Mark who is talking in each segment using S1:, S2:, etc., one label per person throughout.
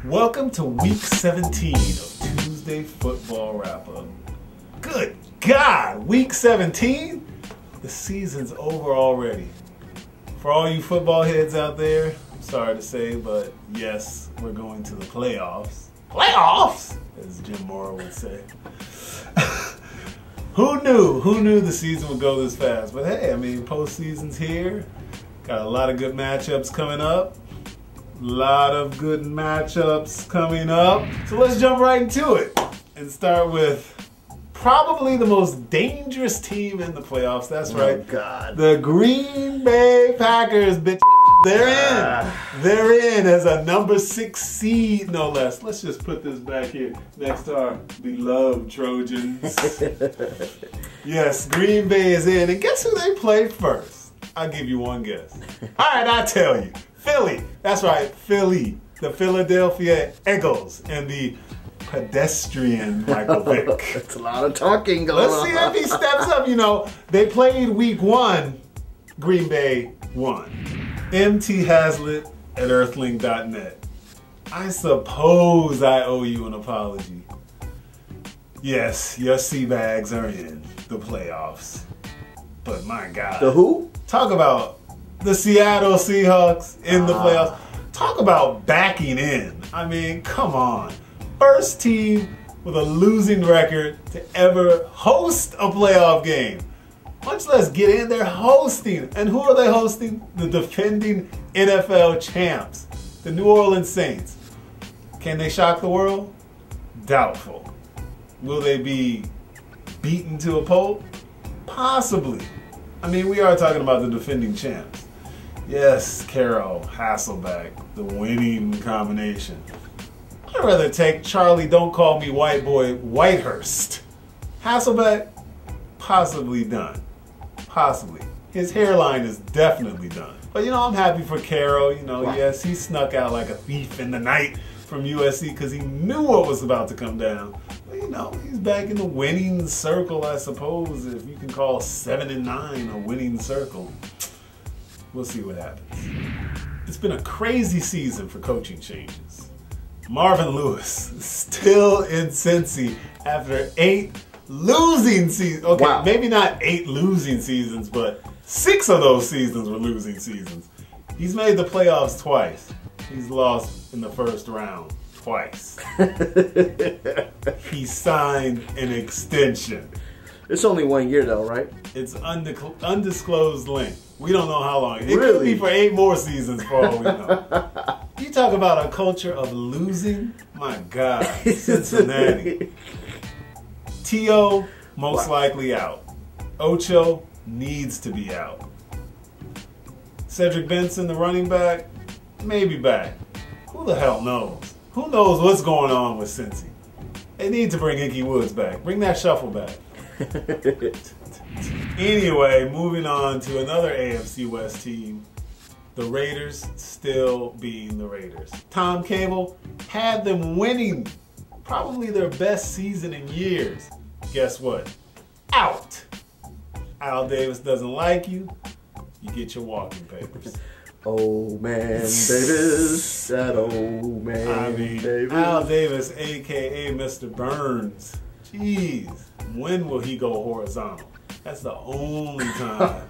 S1: Welcome to week 17 of Tuesday Football Wrap-Up. Good God, week 17? The season's over already. For all you football heads out there, I'm sorry to say, but yes, we're going to the playoffs. Playoffs, as Jim Morrow would say. Who knew? Who knew the season would go this fast? But hey, I mean, postseason's here. Got a lot of good matchups coming up. Lot of good matchups coming up. So let's jump right into it and start with probably the most dangerous team in the playoffs. That's right.
S2: Oh, God.
S1: The Green Bay Packers, bitch. They're in. They're in as a number 6 seed, no less. Let's just put this back here next to our beloved Trojans. Yes, Green Bay is in. And guess who they play first? I'll give you one guess. All right, I'll tell you. Philly. That's right, Philly. The Philadelphia Eagles and the pedestrian Michael Vick.
S2: That's a lot of talking going on.
S1: Let's see if he steps up. You know, they played week 1. Green Bay won. MT Hazlitt at earthling.net. I suppose I owe you an apology. Yes, your Seabags are in the playoffs. But my God.
S2: The who?
S1: Talk about the Seattle Seahawks in the playoffs. Talk about backing in. I mean, come on. First team with a losing record to ever host a playoff game. Much less get in there hosting. And who are they hosting? The defending NFL champs, the New Orleans Saints. Can they shock the world? Doubtful. Will they be beaten to a pulp? Possibly. I mean, we are talking about the defending champs. Yes, Carroll, Hasselbeck, the winning combination. I'd rather take Charlie Don't Call Me White Boy Whitehurst. Hasselbeck, possibly done. Possibly. His hairline is definitely done. But, you know, I'm happy for Carroll. You know, yes, he snuck out like a thief in the night from USC because he knew what was about to come down. But, you know, he's back in the winning circle, I suppose, if you can call 7-9 a winning circle. We'll see what happens. It's been a crazy season for coaching changes. Marvin Lewis still in Cincy after 8 losing seasons. Okay, wow. Maybe not 8 losing seasons, but 6 of those seasons were losing seasons. He's made the playoffs twice. He's lost in the first round twice. He signed an extension.
S2: It's only 1 year though, right?
S1: It's undisclosed length. We don't know how long. It
S2: really?
S1: Could be for 8 more seasons for all we know. You talk about a culture of losing? My God. Cincinnati. T.O. most likely out. Ocho needs to be out. Cedric Benson, the running back, maybe back. Who the hell knows? Who knows what's going on with Cincy? They need to bring Ickey Woods back. Bring that shuffle back. Anyway, moving on to another AFC West team. The Raiders still being the Raiders. Tom Cable had them winning probably their best season in years. Guess what? Out. Al Davis doesn't like you. You get your walking papers.
S2: Old man Davis, that old man Davis.
S1: Al Davis, a.k.a. Mr. Burns. Jeez, when will he go horizontal? That's the only time.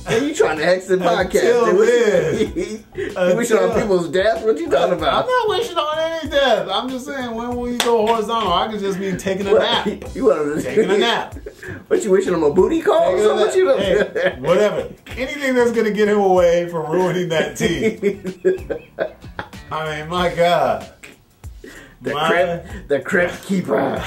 S2: Hey, you trying to exit podcast?
S1: Until then.
S2: You wishing on people's death? What you talking about?
S1: I'm not wishing on any death. I'm just saying, when will you go horizontal? I could just mean taking a nap. Taking a nap.
S2: What, you wishing on a booty call? So what you
S1: hey, whatever. Anything that's going to get him away from ruining that team. I mean, my God.
S2: The crypt keeper.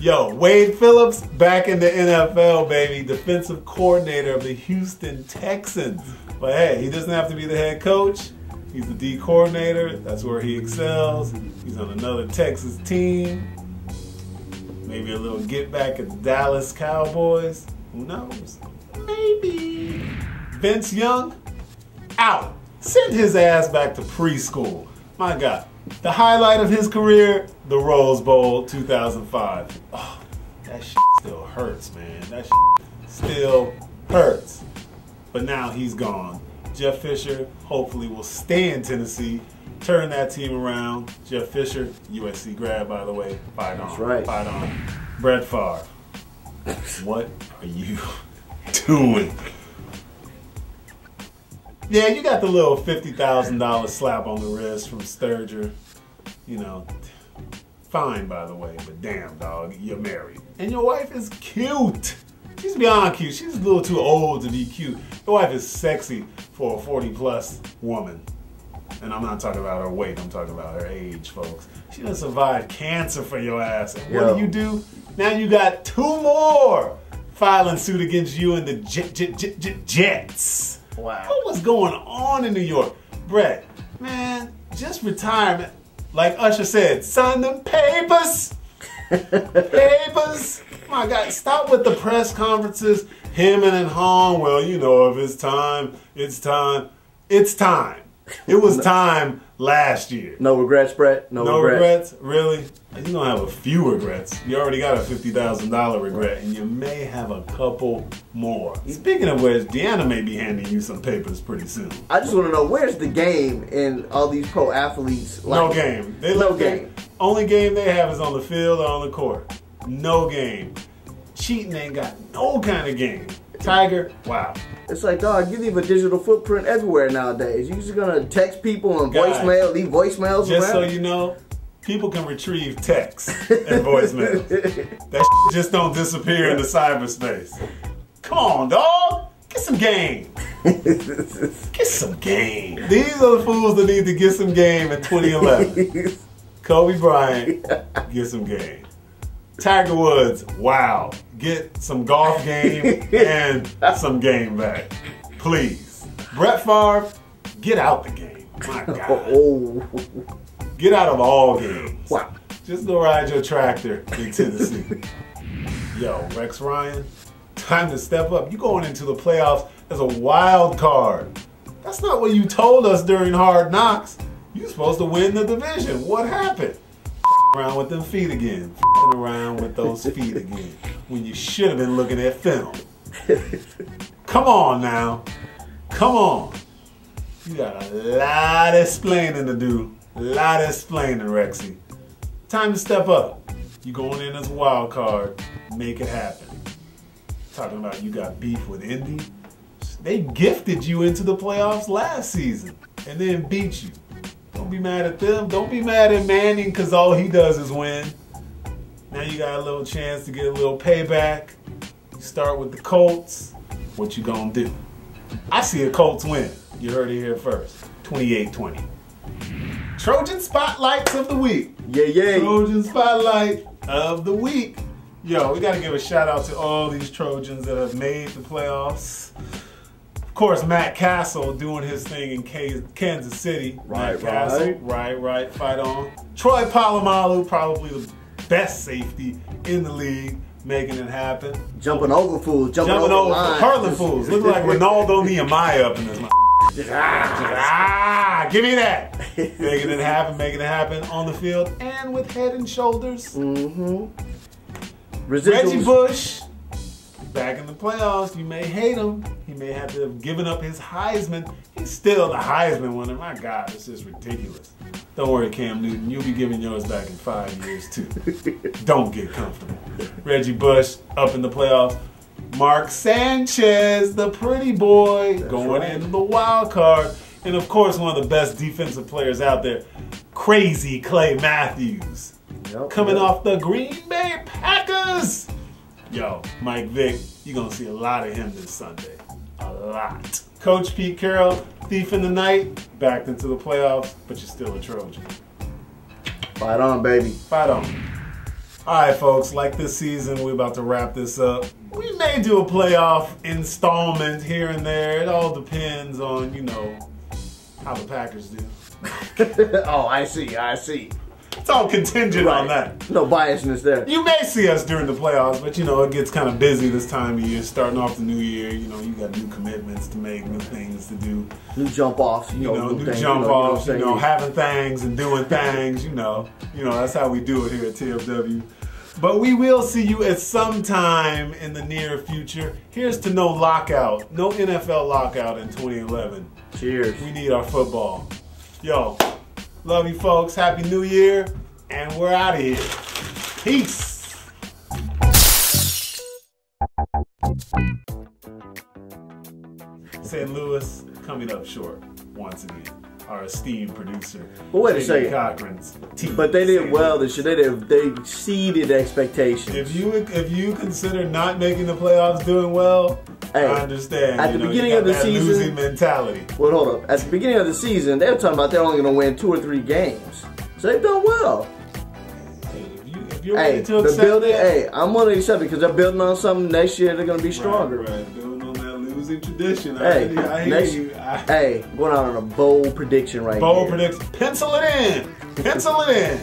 S1: Yo, Wade Phillips back in the NFL, baby. Defensive coordinator of the Houston Texans. But hey, he doesn't have to be the head coach. He's the D coordinator. That's where he excels. He's on another Texas team. Maybe a little get back at the Dallas Cowboys. Who knows? Maybe. Vince Young, out. Send his ass back to preschool. My God. The highlight of his career, the Rose Bowl 2005. Oh, that shit still hurts, man. That shit still hurts. But now he's gone. Jeff Fisher hopefully will stay in Tennessee, turn that team around. Jeff Fisher, USC grad, by the way. Fight on.
S2: That's right.
S1: Fight on. Brett Favre, what are you doing? Yeah, you got the little $50,000 slap on the wrist from Sturger. You know, fine, by the way, but damn, dog, you're married. And your wife is cute. She's beyond cute. She's a little too old to be cute. Your wife is sexy for a 40-plus woman. And I'm not talking about her weight, I'm talking about her age, folks. She done survived cancer for your ass. And what do? Now you got 2 more filing suit against you and the Jets.
S2: Wow.
S1: What was going on in New York? Brett, man, just retirement. Like Usher said, sign them papers. Papers. My God, stop with the press conferences. Him and home. Well, you know, if it's time, it's time. It's time. It was time last year.
S2: No regrets, Brett? No
S1: regrets? Really? You're going to have a few regrets. You already got a $50,000 regret, and you may have a couple more. Speaking of which, Deanna may be handing you some papers pretty soon.
S2: I just want to know, where's the game in all these pro athletes?
S1: No game.
S2: No game.
S1: Only game they have is on the field or on the court. No game. Cheating ain't got no kind of game. Tiger, wow.
S2: It's like, dog, you leave a digital footprint everywhere nowadays. You're just gonna text people on voicemail, leave voicemails
S1: just
S2: around.
S1: So you know, people can retrieve texts and voicemails. That just don't disappear into cyberspace. Come on, dog. Get some game. Get some game. These are the fools that need to get some game in 2011. Kobe Bryant, get some game. Tiger Woods, wow. Get some golf game and some game back. Please. Brett Favre, get out the game. My God. Get out of all games.
S2: Wow.
S1: Just go ride your tractor in Tennessee. Yo, Rex Ryan, time to step up. You going into the playoffs as a wild card. That's not what you told us during Hard Knocks. You supposed to win the division. What happened? Around with them feet again. Around with those feet again. When you should have been looking at film. Come on now. Come on. You got a lot of explaining to do. A lot of explaining, Rexy. Time to step up. You going in as a wild card. Make it happen. Talking about you got beef with Indy. They gifted you into the playoffs last season and then beat you. Don't be mad at them. Don't be mad at Manning because all he does is win. Now you got a little chance to get a little payback. You start with the Colts. What you gonna do? I see a Colts win. You heard it here first. 28-20. Trojan Spotlights of the Week.
S2: Yeah.
S1: Trojan Spotlight of the Week. Yo, we got to give a shout out to all these Trojans that have made the playoffs. Of course, Matt Castle doing his thing in Kansas City. Matt Castle, right. Fight on. Troy Polamalu, probably the best safety in the league, making it happen.
S2: Jumping over fools. Jumping over
S1: hurling fools. Look like Ronaldo Nehemiah up in this. Give me that. Making it happen on the field and with head and shoulders. Reggie Bush, back in the playoffs. You may hate him. He may have to have given up his Heisman. He's still the Heisman winner. My God, this is ridiculous. Don't worry, Cam Newton. You'll be giving yours back in 5 years, too. Don't get comfortable. Reggie Bush up in the playoffs. Mark Sanchez, the pretty boy, going into the wild card. And, of course, one of the best defensive players out there, Crazy Clay Matthews. Coming off the Green Bay Packers. Yo, Mike Vick, you're going to see a lot of him this Sunday. A lot. Coach Pete Carroll, thief in the night, backed into the playoffs, but you're still a Trojan.
S2: Fight on, baby.
S1: Fight on. All right, folks, like this season, we're about to wrap this up. We may do a playoff installment here and there. It all depends on, you know, how the Packers do.
S2: Oh, I see.
S1: It's all contingent on that.
S2: No biasness there.
S1: You may see us during the playoffs, but you know, it gets kind of busy this time of year, starting off the new year. You know, you got new commitments to make, new things to do.
S2: New jump offs,
S1: new jump offs, having things and doing things, you know, that's how we do it here at TFW. But we will see you at some time in the near future. Here's to no lockout, no NFL lockout in 2011.
S2: Cheers.
S1: We need our football. Yo, love you folks. Happy New Year. And we're out of here. Peace. St. Louis coming up short once again. Our esteemed producer.
S2: But wait a second.
S1: Cochran's team.
S2: But they did well this year. They exceeded expectations.
S1: If you consider not making the playoffs doing well, I understand.
S2: At the beginning of the season,
S1: losing mentality.
S2: Well, hold up. At the beginning of the season, they were talking about they're only going to win 2 or 3 games. So they've done well.
S1: If you're ready to accept that,
S2: I'm willing to accept it because they're building on something. Next year they're going to be stronger.
S1: Right. Building on that losing tradition. I hear you.
S2: Going out on a bold prediction right
S1: Bold prediction. Pencil it in. Pencil it in.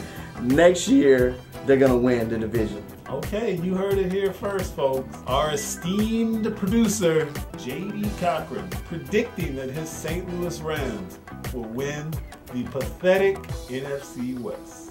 S2: Next year they're going to win the division.
S1: Okay, you heard it here first, folks. Our esteemed producer, J.D. Cochran, predicting that his St. Louis Rams will win the pathetic NFC West.